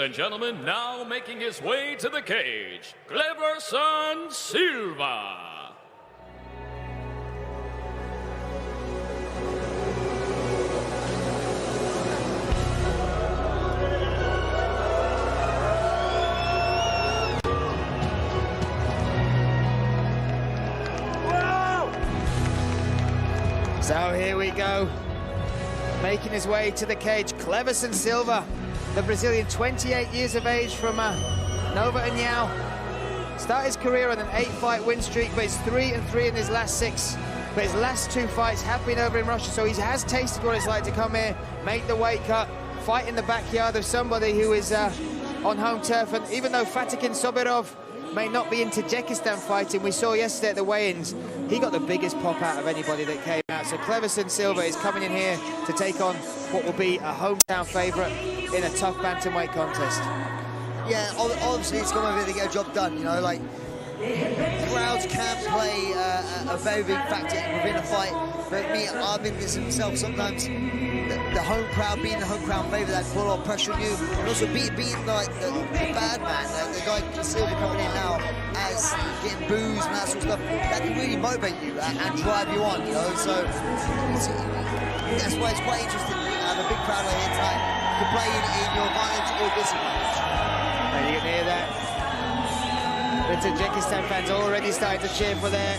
and gentlemen, now making his way to the cage, Клеверсон Силва. So here we go, making his way to the cage, Клеверсон Силва, the Brazilian, 28 years of age from Nova União. Started his career on an 8-fight win streak, but he's 3-3 in his last 6. But his last 2 fights have been over in Russia, so he has tasted what it's like to come here, make the weight cut, fight in the backyard of somebody who is on home turf. And even though Fathidin Sobirov may not be in Tajikistan fighting, we saw yesterday at the weigh-ins, he got the biggest pop out of anybody that came out. So Клеверсон Силва is coming in here to take on what will be a hometown favourite in a tough bantamweight contest. Yeah, obviously it's going to be to get a job done, you know, like, crowds can play a very big factor within a fight. But I've been this himself, sometimes the home crowd, being the home crowd favourite, that put a lot of pressure on you. And also being like the bad man, the guy Silva coming in now as getting boos and that sort of stuff, that can really motivate you and drive you on, you know. So that's why it's quite interesting to have a big crowd here tonight to play in your advantage or disadvantage. And you can hear that. The Tajikistan fans already starting to cheer for their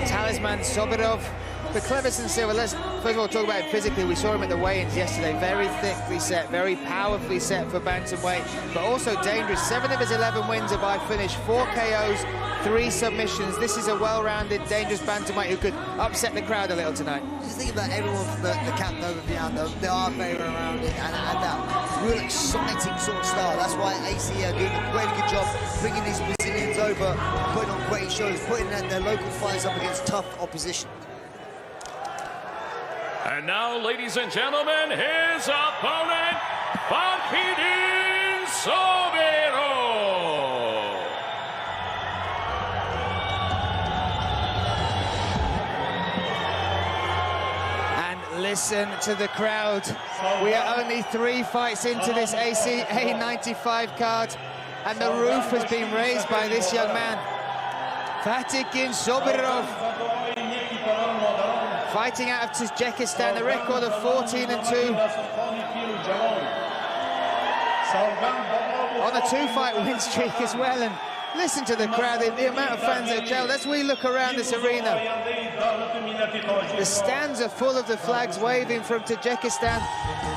talisman, Sobirov. But Клеверсон Силва, let's first of all talk about him physically. We saw him at the weigh-ins yesterday, very thickly set, very powerfully set for bantamweight, but also dangerous. 7 of his 11 wins are by finish, 4 KOs, 3 submissions. This is a well-rounded, dangerous bantamweight who could upset the crowd a little tonight. Just think about everyone from the camp Nova União, they are very around it, and that real exciting sort of style. That's why AC are doing a very good job bringing these Brazilians over, putting on great shows, putting their local fighters up against tough opposition. And now, ladies and gentlemen, his opponent, Fathidin Sobirov. And listen to the crowd. We are only 3 fights into this ACA 95 card, and the roof has been raised by this young man, Fathidin Sobirov. Fighting out of Tajikistan, a record of 14-2. On a 2-fight win streak as well. And listen to the crowd, the amount of fans that gelled. As we look around this arena, the stands are full of the flags waving from Tajikistan.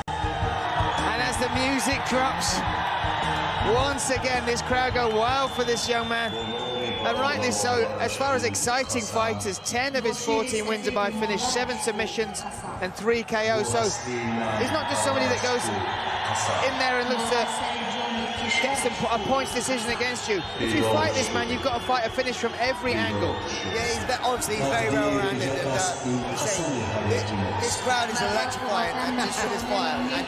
And as the music drops, once again, this crowd go wild for this young man. And rightly so. As far as exciting fighters, 10 of his 14 wins are by finish, 7 submissions and 3 KOs. So he's not just somebody that goes in there and looks to get a points decision against you. If you fight this man, you've got to fight a finish from every angle. Yeah, obviously he's very well rounded, and this crowd is electrifying, and just for this fight. And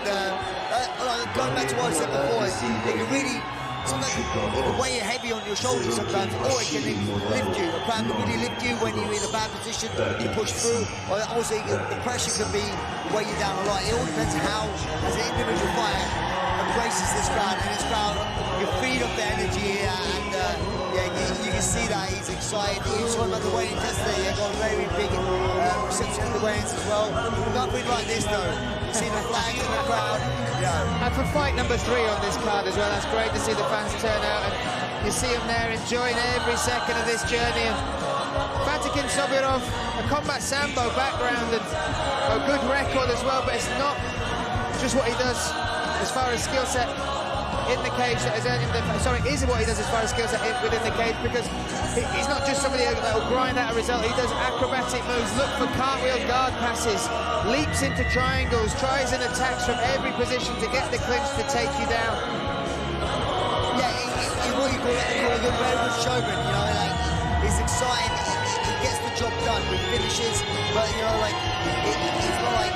going back to what I said before, it can really. Sometimes it can weigh you heavy on your shoulders sometimes, or it can lift you. A crowd can really lift you when you're in a bad position, you push through, or also the pressure can weigh you down a lot. It all depends how, as an individual fighter, embraces this crowd, and this crowd can feed off the energy, and yeah, you can see that he's excited. You saw him at the weigh-ins yesterday, he got a very big reception at the weigh-ins as well. Nothing like this though. You see the flags in the crowd. Yeah. And for fight number 3 on this card as well, that's great to see the fans turn out, and you see them there enjoying every second of this journey. And Fathidin Sobirov, a combat sambo background and a good record as well, but it's not just what he does as far as skill set in the cage that has earned him the... Sorry, is what he does as far as skill set within the cage, because he's not just somebody that will grind out a result. He does acrobatic moves, look for cartwheel guard passes, leaps into triangles, tries and attacks from every position to get the clinch to take you down. Yeah, he's what you call a good very good showman, you know, like, he's exciting, he gets the job done with finishes, but, you know, like, he's not like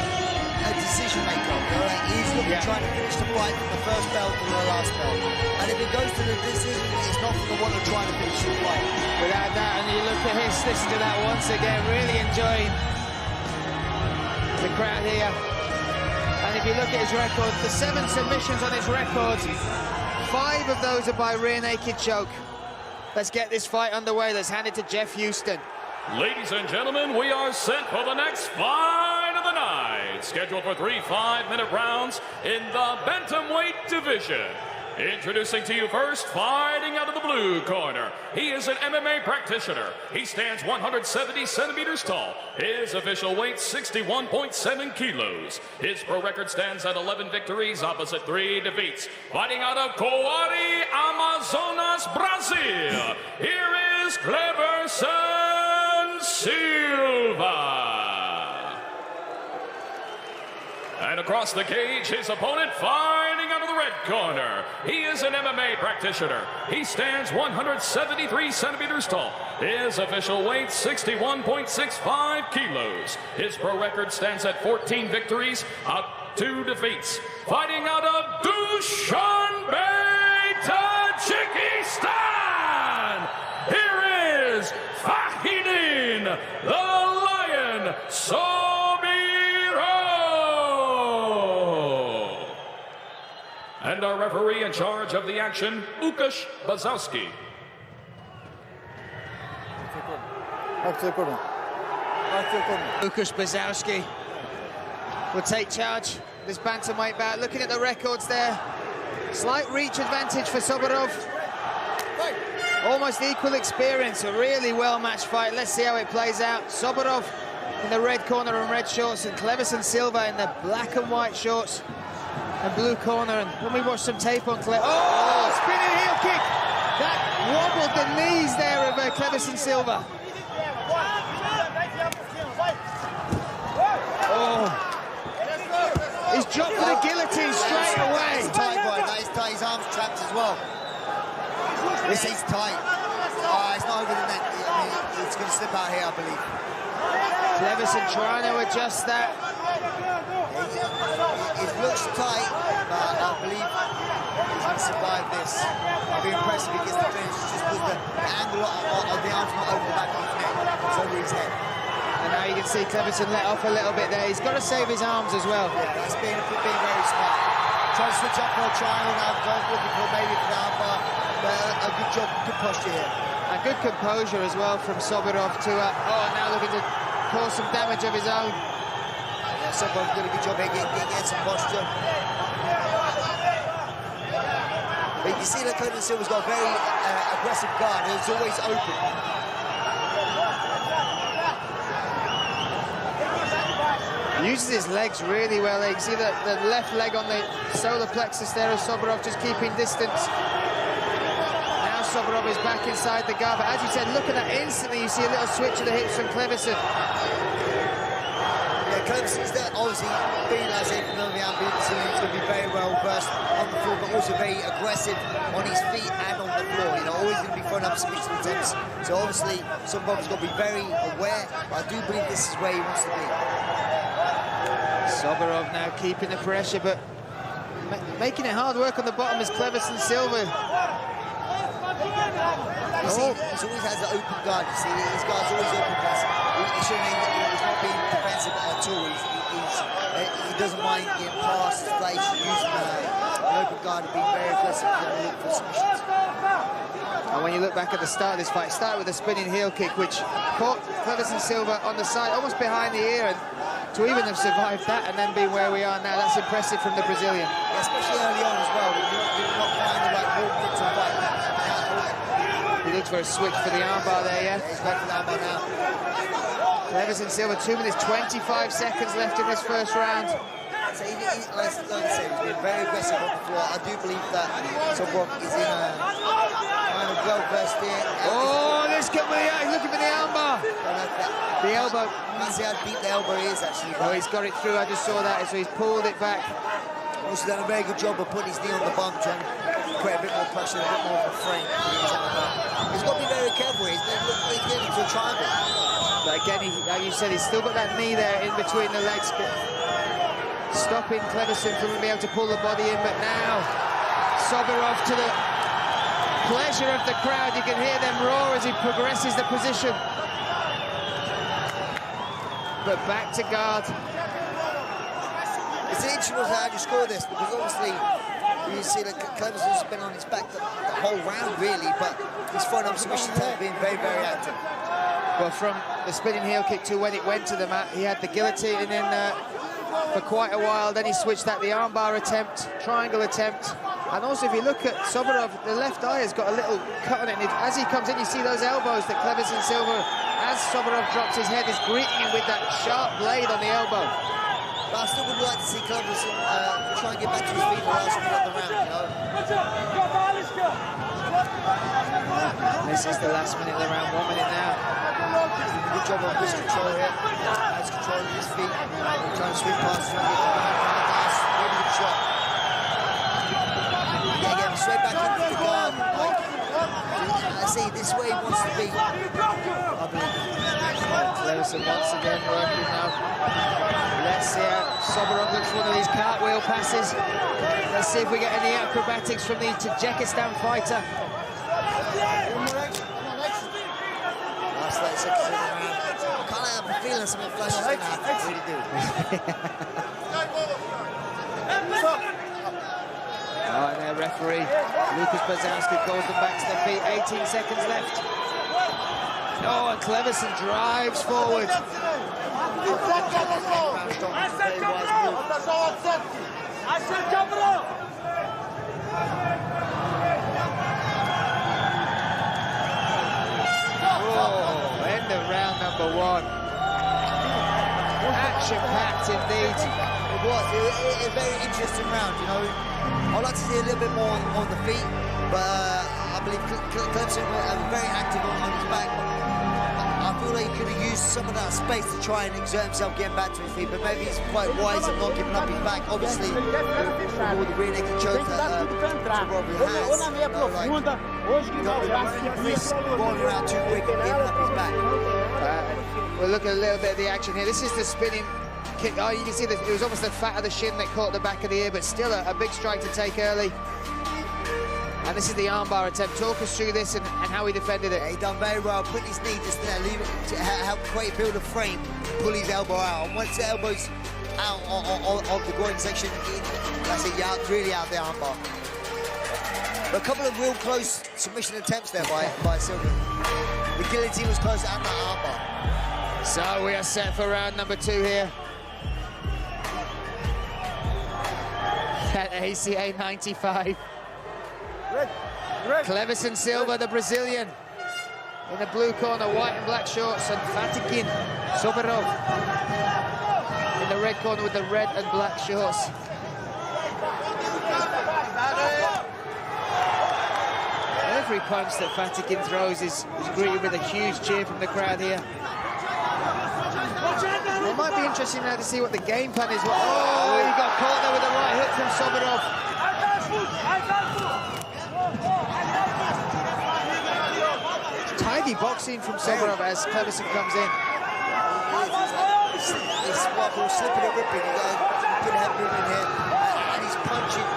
a decision maker, you know, like, he's looking, trying to finish the fight from the first bell to the last bell. And if it goes to the decision, it's not for the one of trying to finish the fight. Without that, and you look at his, listen to that once again, really enjoying the crowd here. And if if you look at his record, the 7 submissions on his record, 5 of those are by rear naked choke. Let's get this fight underway. Let's hand it to Jeff Houston. Ladies and gentlemen, we are set for the next fight of the night. Scheduled for 3 5-minute rounds in the bantamweight division. Introducing to you first, fighting out of the blue corner. He is an MMA practitioner. He stands 170 centimeters tall. His official weight, 61.7 kilos. His pro record stands at 11 victories, opposite 3 defeats. Fighting out of Coari, Amazonas, Brazil. Here is Клеверсон Силва. And across the cage, his opponent fighting out of the red corner. He is an MMA practitioner. He stands 173 centimeters tall. His official weight, 61.65 kilos. His pro record stands at 14 victories, 2 defeats. Fighting out of Dushanbe, Tajikistan. Here is Fathidin, the Lion, Sobirov. And our referee in charge of the action, Łukasz Bazowski. Łukasz Bazowski will take charge of this bantamweight bout. Looking at the records there, slight reach advantage for Sobirov. Almost equal experience, a really well-matched fight. Let's see how it plays out. Sobirov in the red corner and red shorts, and Клеверсон Силва in the black and white shorts and blue corner. And when we watch some tape on spinning heel kick! That wobbled the knees there of Клеверсон Силва. Oh, he's dropped for the guillotine straight away. Nice tight, boy. Nice tight. His arms trapped as well. This is tight. Oh, it's not over the neck. I mean, it's going to slip out here, I believe. Kleverson trying to adjust that. It looks tight, but I believe he's going to survive this. I'll be impressed if he gets the finish, just because the angle of the arm's not over the back of his neck, it's over his head. And now you can see Kleverson let off a little bit there. He's got to save his arms as well. Yeah, he's being very smart. Trying to switch up for a triangle now, looking for maybe for the armbar. A good job, good posture here. And good composure as well from Sobirov to, now looking to cause some damage of his own. Yeah, Sobirov's did a good job here, getting some posture. But you can see that Klevin Silva's got a very aggressive guard, and it's always open. Uses his legs really well. You can see the left leg on the solar plexus there of Sobirov just keeping distance. Sobirov is back inside the guard, but as you said, look at that, instantly you see a little switch of the hips from Kleverson. Yeah, Kleverson's there, obviously, being as if Brazilian, he's going to be very well versed on the floor, but also very aggressive on his feet and on the floor. You know, always going to be throwing up submission attempts. So obviously, Sobirov's got to be very aware, but I do believe this is where he wants to be. Sobirov now keeping the pressure, but making it hard work on the bottom is Kleverson Silva. You see, he always has the open guard, you see, his guard's always open. He's showing that he's not being defensive at all. He doesn't mind getting past his place, using an open guard and being very aggressive for submissions. And when you look back at the start of this fight, start with a spinning heel kick, which caught Kleverson Silva on the side, almost behind the ear, and to even have survived that and then be where we are now, that's impressive from the Brazilian. Yeah, especially early on as well, you're not finding the right walk into the fight. He looks for a switch for the armbar there, yeah? He's back for the armbar now. Kleverson Silva, 2 minutes, 25 seconds left in this first round. So like I said, he's been very aggressive on the floor. I do believe that Sobirov is in a kind of well-versed here. Oh, this could be, he's looking for the armbar. The elbow. You can see how deep the elbow is, actually. Oh, he's got it through, I just saw that, so he's pulled it back. Also done a very good job of putting his knee on the bum, trying to create a bit more pressure, a bit more of a frame. He's got to be very careful. He's getting into a triangle. But again, like you said, he's still got that knee there in between the legs, stopping Kleverson from being able to pull the body in. But now, Sobirov, to the pleasure of the crowd, you can hear them roar as he progresses the position. But back to guard It's an interesting one how you score this, because obviously you see that Cleverson's been on his back the whole round, really, but his final submission has been very, very active. Well, from the spinning heel kick to when it went to the mat, he had the guillotine in for quite a while. Then he switched that, the armbar attempt, triangle attempt. And also, if you look at Sobirov, the left eye has got a little cut on it. And as he comes in, you see those elbows that Клеверсон Силва, as Sobirov drops his head, is greeting him with that sharp blade on the elbow. But I still would like to see Cleverson try and get back to his feet the last minute of the round, you know. This is the last minute of the round, 1 minute now. Good job on wrist control here. Has control of his feet. Trying to sweep past, trying to get the pass. Really good shot. Yeah, again, straight back into the guard. I see this way he wants to be, I believe. Клеверсон once again working now. Let's see how Sobirov looks for one of these cartwheel passes. Let's see if we get any acrobatics from the Tajikistan fighter. Last 30 seconds of the round. I can't have a feeling something flashes going to happen. I really do. Oh, and their referee, Lucas Bazowski, calls them back to their feet. 18 seconds left. Oh, and Cleverson drives forward. Oh, end of round number 1. Action-packed indeed. It was a very interesting round, you know. I'd like to see a little bit more on the feet, but I believe Cleverson was very active on his back. I feel like he could have used some of that space to try and exert himself getting back to his feet, but maybe he's quite wise in not giving up his back. Obviously, with all the rear naked chokes that Sobirov has, you know, like, you don't risk going around too quick and giving up his back. We'll look at a little bit of the action here. This is the spinning kick. Oh, you can see that it was almost the fat of the shin that caught the back of the ear, but still a big strike to take early. And this is the armbar attempt. Talk us through this and how he defended it. Yeah, he done very well. Put his knee just there, leave it to help build a frame, pull his elbow out. And once the elbow's out of the groin section, that's it, you're really out the armbar. But a couple of real close submission attempts there by Silva. The guillotine was close and the armbar. So we are set for round number 2 here. At ACA 95. Клеверсон Силва, the Brazilian, in the blue corner, white and black shorts, and Fatikin Sobirov in the red corner with the red and black shorts. Every punch that Fatikin throws is greeted with a huge cheer from the crowd here. It might be interesting now to see what the game plan is. Oh, he got caught there with a right hook from Sobirov. Tidy boxing from Sobirov as Cleverson comes in. It's what we're slipping and ripping. You got a good head movement here. And he's punching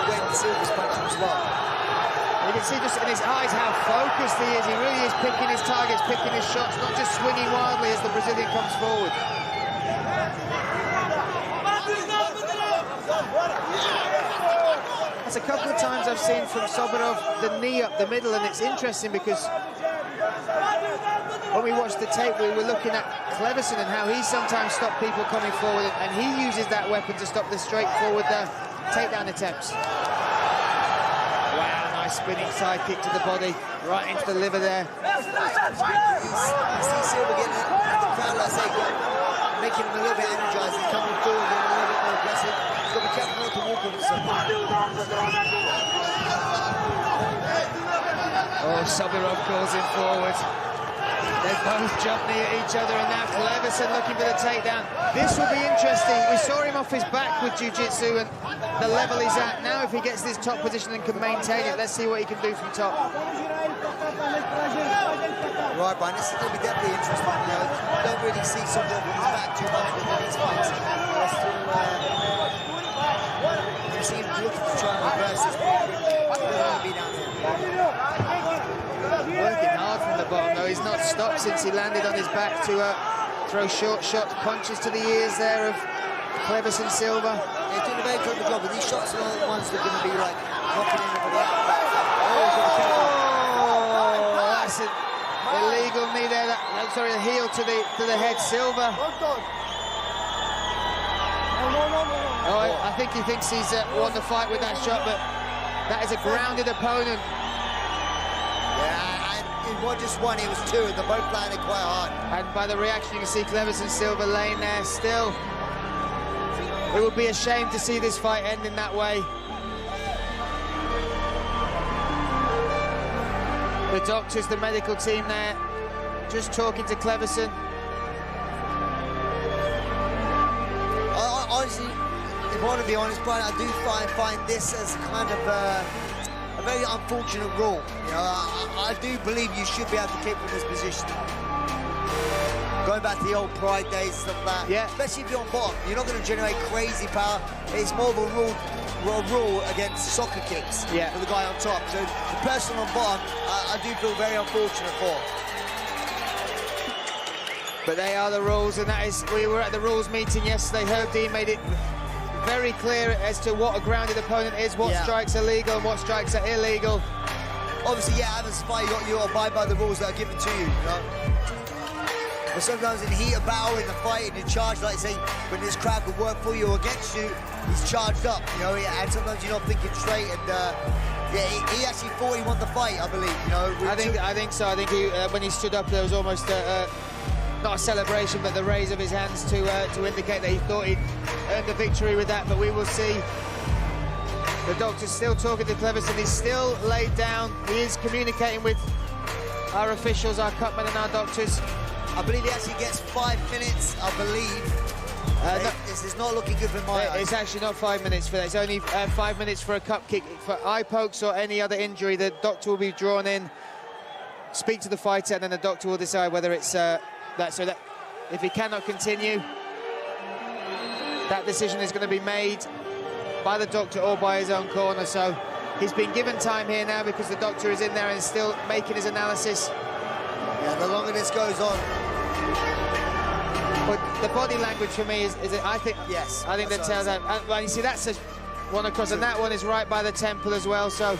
when Silva's punching as well. You can see just in his eyes how focused he is. He really is picking his targets, picking his shots, not just swinging wildly as the Brazilian comes forward. That's a couple of times I've seen from Sobirov the knee up the middle, and it's interesting because when we watched the tape, we were looking at Cleverson and how he sometimes stopped people coming forward, and he uses that weapon to stop the straightforward takedown attempts. Wow, nice spinning side kick to the body, right into the liver there. You see Silva getting it at the crowd, like I say, making him a little bit energized. He's coming forward and a little bit more aggressive. He's got to be careful not to walk on himself. Oh, Sobirov calls him forward. They both jump near each other, and now Cleverson looking for the takedown. This will be interesting. We saw him off his back with jiu-jitsu and the level he's at. Now if he gets this top position and can maintain it, let's see what he can do from top. Right, Brian, this is going to be definitely interesting. You know, you don't really see Sobirov on his back too much in these fights. You see him looking to try and reverse this. Be down there. Working hard from the bottom, though. He's not stopped since he landed on his back to throw short shots, punches to the ears there of Cleverson Silva. They're doing a very clever job, but these shots are not the ones that are going to be like knocking anybody out. That's an illegal knee there. Sorry, a heel to the head, Silva. Oh, I think he thinks he's won the fight with that shot, but that is a grounded opponent. Yeah, and it wasn't just one, it was two, and they both landed quite hard. And by the reaction, you can see Kleverson Silva laying there still. It would be a shame to see this fight end in that way. The doctors, the medical team there, just talking to Kleverson. Honestly, if I want to be honest, Brian, I do find this as kind of a very unfortunate rule. You know, I do believe you should be able to kick from this position. Going back to the old Pride days and stuff like that. Yeah. Especially if you're on bottom, you're not going to generate crazy power. It's more of a rule against soccer kicks for the guy on top. So the person on bottom, I do feel very unfortunate for. But they are the rules, and that is, we were at the rules meeting yesterday. Herb Dean made it very clear as to what a grounded opponent is, what strikes are legal and what strikes are illegal. Obviously, as a fighter, you abide by the rules that are given to you, you know? But sometimes in the heat of battle, in the fight, in the charge, like say, when this crowd could work for you or against you, he's charged up, you know, and sometimes you're not thinking straight, and he actually thought he won the fight, I believe, you know. I think so. I think he, when he stood up, there was almost not a celebration, but the raise of his hands to indicate that he thought he'd earned the victory with that. But we will see. The doctor's still talking to Kleverson. He's still laid down. He is communicating with our officials, our cutmen and our doctors. I believe he actually gets 5 minutes, I believe. This is not looking good for my eyes. It's actually not 5 minutes for that. It's only 5 minutes for a cup kick. For eye pokes or any other injury, the doctor will be drawn in, speak to the fighter, and then the doctor will decide whether it's that. So that if he cannot continue, that decision is going to be made by the doctor or by his own corner. So he's been given time here now because the doctor is in there and is still making his analysis. Yeah, the longer this goes on. But the body language for me is I think that tells that. And you see, that's one across, and that one is right by the temple as well. So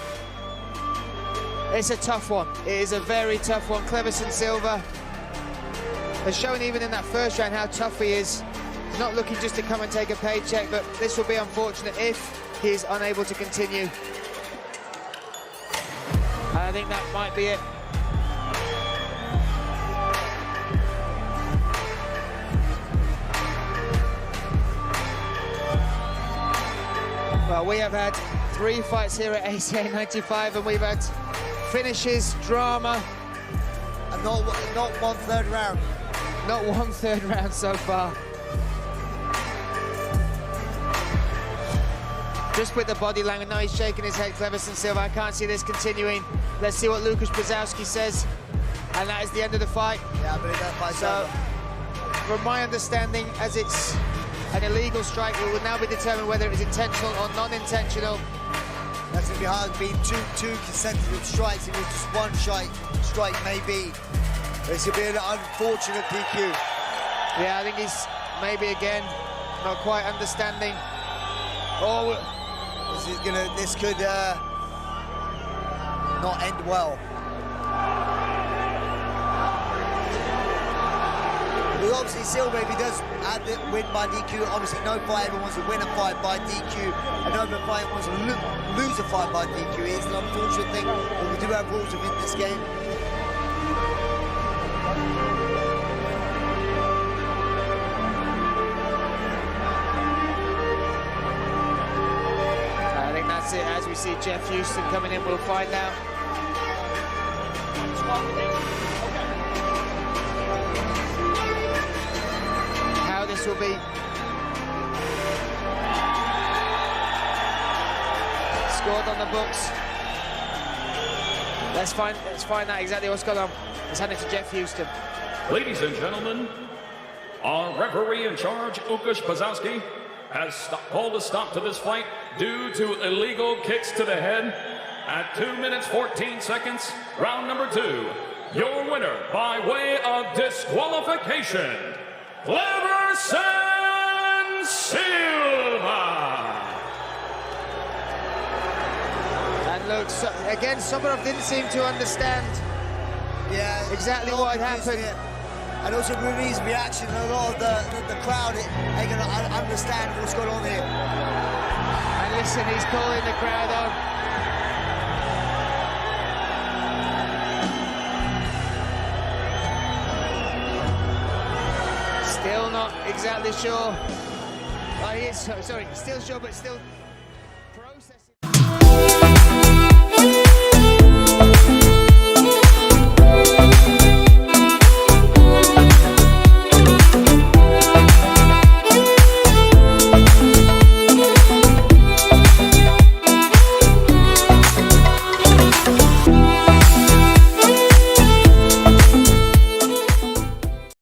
it's a tough one. It is a very tough one. Kleverson Silva has shown even in that first round how tough he is. He's not looking just to come and take a paycheck, but this will be unfortunate if he is unable to continue. I think that might be it. Well, we have had 3 fights here at ACA 95, and we've had finishes, drama. And not 1/3 round. Not 1/3 round so far. Just with the body language, now he's shaking his head, Kleverson Silva. I can't see this continuing. Let's see what Lukasz Brzezowski says. And that is the end of the fight. Yeah, I believe that fight's over. From my understanding, as it's an illegal strike, it will now be determined whether it is intentional or non-intentional. That's going to be hard, being two consecutive strikes. If it's just one strike, maybe. This could be an unfortunate DQ. Yeah, I think he's maybe again not quite understanding. Oh, this could not end well. Well, obviously, Silva, if he does have the win by DQ, obviously no fighter wants to win a fight by DQ, and no fighter wants to lose a fight by DQ. It's an unfortunate thing, but we do have rules within this game. I think that's it. As we see Jeff Houston coming in, we'll find out. How this will be. Scored on the books. Let's find out exactly what's going on. Let's hand it to Jeff Houston. Ladies and gentlemen, our referee in charge, Lukasz Brzezowski, has called a stop to this fight due to illegal kicks to the head at 2 minutes 14 seconds, round number 2. Your winner by way of disqualification, Клеверсон Силва. So again, Sobirov didn't seem to understand exactly what had happened. And also Rui's reaction, a lot of the crowd ain't going to understand what's going on here. And listen, he's calling the crowd on. Still not exactly sure. Oh, he is, sorry, still sure, but still